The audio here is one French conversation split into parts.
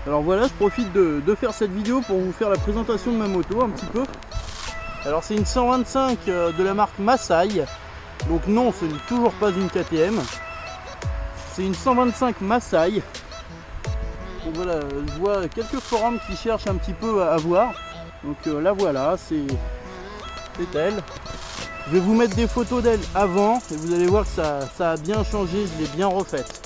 Alors voilà, je profite de faire cette vidéo pour vous faire la présentation de ma moto un petit peu. Alors c'est une 125 de la marque Masai. Donc non, ce n'est toujours pas une KTM. C'est une 125 Masai. Donc voilà, je vois quelques forums qui cherchent un petit peu à voir. Donc la voilà, c'est elle. Je vais vous mettre des photos d'elle avant et vous allez voir que ça a bien changé, je l'ai bien refaite.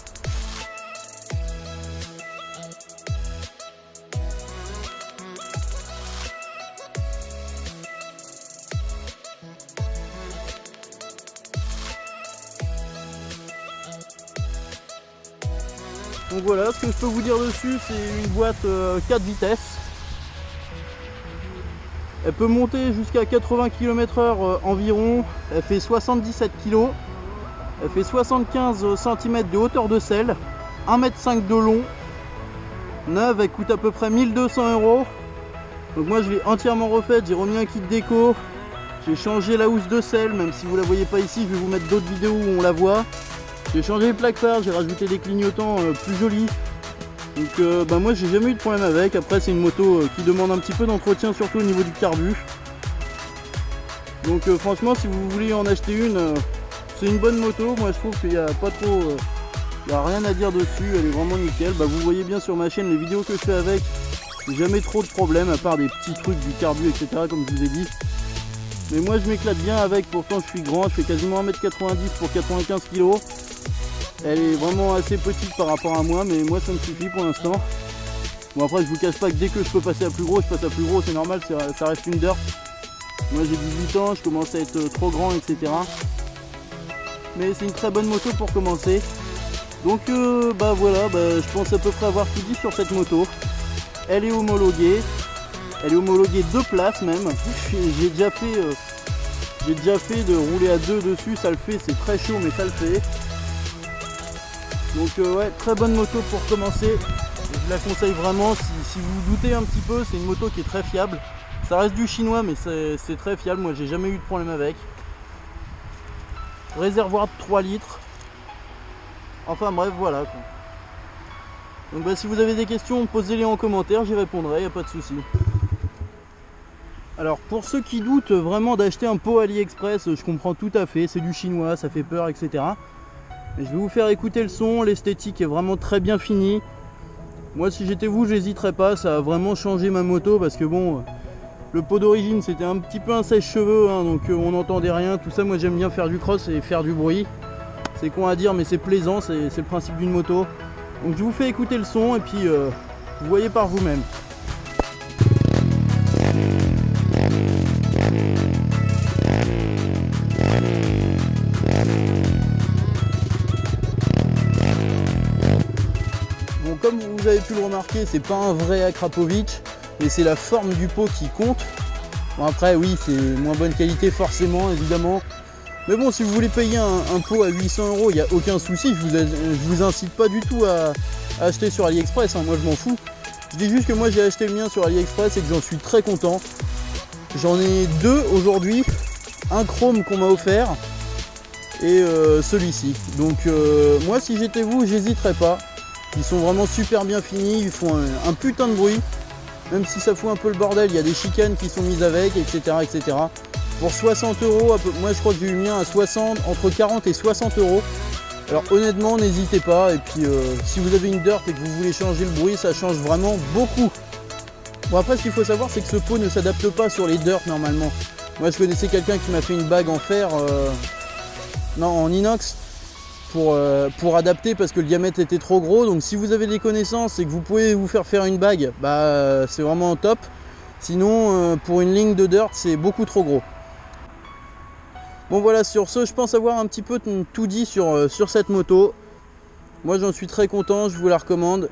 Donc voilà, ce que je peux vous dire dessus, c'est une boîte 4 vitesses. Elle peut monter jusqu'à 80 km/h environ. Elle fait 77 kg. Elle fait 75 cm de hauteur de selle. 1,5 m de long. Neuve, elle coûte à peu près 1200 €. Donc moi je l'ai entièrement refaite. J'ai remis un kit déco. J'ai changé la housse de selle, même si vous la voyez pas ici, je vais vous mettre d'autres vidéos où on la voit. J'ai changé les plaques phares, j'ai rajouté des clignotants plus jolis. Donc moi j'ai jamais eu de problème avec. Après c'est une moto qui demande un petit peu d'entretien, surtout au niveau du carbu. Donc franchement, si vous voulez en acheter une, c'est une bonne moto. Moi je trouve qu'il n'y a pas trop, il n'y a rien à dire dessus, elle est vraiment nickel. Vous voyez bien sur ma chaîne les vidéos que je fais avec, j'ai jamais trop de problèmes à part des petits trucs du carbu, etc. comme je vous ai dit. Mais moi je m'éclate bien avec, pourtant je suis grand, je fais quasiment 1,90 m pour 95 kg. Elle est vraiment assez petite par rapport à moi, mais moi ça me suffit pour l'instant. Bon après je vous cache pas que dès que je peux passer à plus gros, je passe à plus gros, c'est normal, ça reste une dirt. Moi j'ai 18 ans, je commence à être trop grand, etc. Mais c'est une très bonne moto pour commencer. Donc voilà, je pense à peu près avoir tout dit sur cette moto. Elle est homologuée. Elle est homologuée 2 places même. J'ai déjà fait de rouler à 2 dessus, ça le fait, c'est très chaud mais ça le fait. Donc ouais, très bonne moto pour commencer. Je la conseille vraiment, si vous doutez un petit peu, c'est une moto qui est très fiable. Ça reste du chinois mais c'est très fiable, moi j'ai jamais eu de problème avec. Réservoir de 3 litres. Enfin bref, voilà quoi. Donc si vous avez des questions, posez-les en commentaire, j'y répondrai, y a pas de souci. Alors pour ceux qui doutent vraiment d'acheter un pot AliExpress, je comprends tout à fait, c'est du chinois, ça fait peur, etc. Mais je vais vous faire écouter le son, l'esthétique est vraiment très bien finie. Moi si j'étais vous, j'hésiterais pas, ça a vraiment changé ma moto parce que bon, le pot d'origine c'était un petit peu un sèche-cheveux, hein, donc on n'entendait rien, tout ça. Moi j'aime bien faire du cross et faire du bruit. C'est con à dire mais c'est plaisant, c'est le principe d'une moto. Donc je vous fais écouter le son et puis vous voyez par vous-même. Bon, comme vous avez pu le remarquer, c'est pas un vrai Akrapovic, mais c'est la forme du pot qui compte. Bon après oui, c'est moins bonne qualité forcément, évidemment. Mais bon, si vous voulez payer un pot à 800 €, il n'y a aucun souci. Je vous incite pas du tout à acheter sur AliExpress, hein. Moi je m'en fous. Je dis juste que moi j'ai acheté le mien sur AliExpress et que j'en suis très content. J'en ai 2 aujourd'hui, un chrome qu'on m'a offert et celui-ci. Donc moi si j'étais vous, j'hésiterais pas. Ils sont vraiment super bien finis, ils font un putain de bruit. Même si ça fout un peu le bordel, il y a des chicanes qui sont mises avec, etc. etc. Pour 60 €, moi je crois que j'ai eu le mien à 60, entre 40 et 60 €. Alors honnêtement, n'hésitez pas. Et puis si vous avez une dirt et que vous voulez changer le bruit, ça change vraiment beaucoup. Bon après, ce qu'il faut savoir, c'est que ce pot ne s'adapte pas sur les dirt normalement. Moi je connaissais quelqu'un qui m'a fait une bague en fer, non en inox, pour adapter parce que le diamètre était trop gros. Donc si vous avez des connaissances et que vous pouvez vous faire une bague, c'est vraiment top. Sinon pour une ligne de dirt, c'est beaucoup trop gros. Bon voilà, sur ce, je pense avoir un petit peu tout dit sur cette moto. Moi j'en suis très content, je vous la recommande.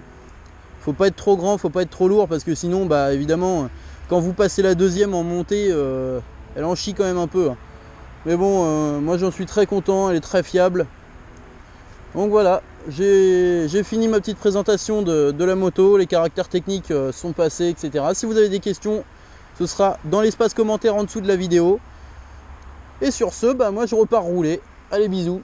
Faut pas être trop grand, faut pas être trop lourd parce que sinon évidemment quand vous passez la deuxième en montée, elle en chie quand même un peu. Mais bon, moi j'en suis très content, elle est très fiable. Donc voilà, j'ai fini ma petite présentation de la moto, les caractères techniques sont passés, etc. Si vous avez des questions, ce sera dans l'espace commentaire en dessous de la vidéo. Et sur ce, moi je repars rouler. Allez, bisous.